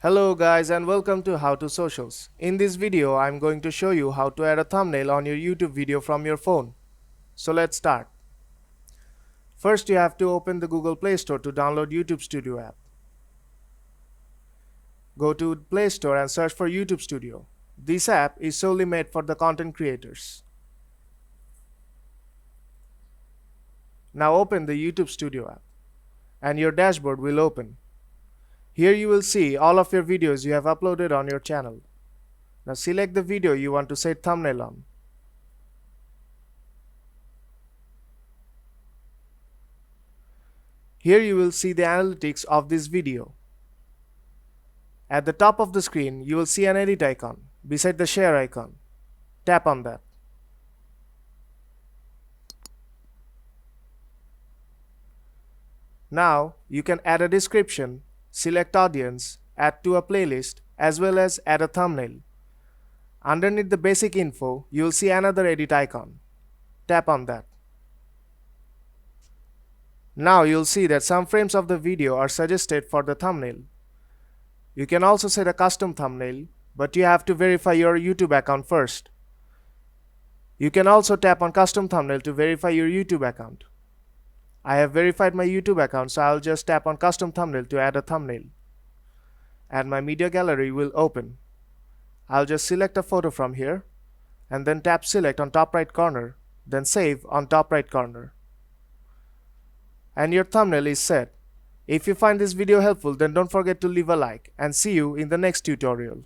Hello guys and welcome to How to Socials. In this video, I'm going to show you how to add a thumbnail on your YouTube video from your phone. So let's start. First, you have to open the Google Play Store to download YouTube Studio app. Go to Play Store and search for YouTube Studio. This app is solely made for the content creators. Now open the YouTube Studio app and your dashboard will open. Here you will see all of your videos you have uploaded on your channel. Now select the video you want to set thumbnail on. Here you will see the analytics of this video. At the top of the screen, you will see an edit icon beside the share icon. Tap on that. Now you can add a description, select audience, add to a playlist, as well as add a thumbnail. Underneath the basic info, you will see another edit icon. Tap on that. Now you'll see that some frames of the video are suggested for the thumbnail. You can also set a custom thumbnail, but you have to verify your YouTube account first. You can also tap on custom thumbnail to verify your YouTube account. I have verified my YouTube account, so I'll just tap on custom thumbnail to add a thumbnail. And my media gallery will open. I'll just select a photo from here and then tap select on top right corner, then save on top right corner. And your thumbnail is set. If you find this video helpful, then don't forget to leave a like and see you in the next tutorial.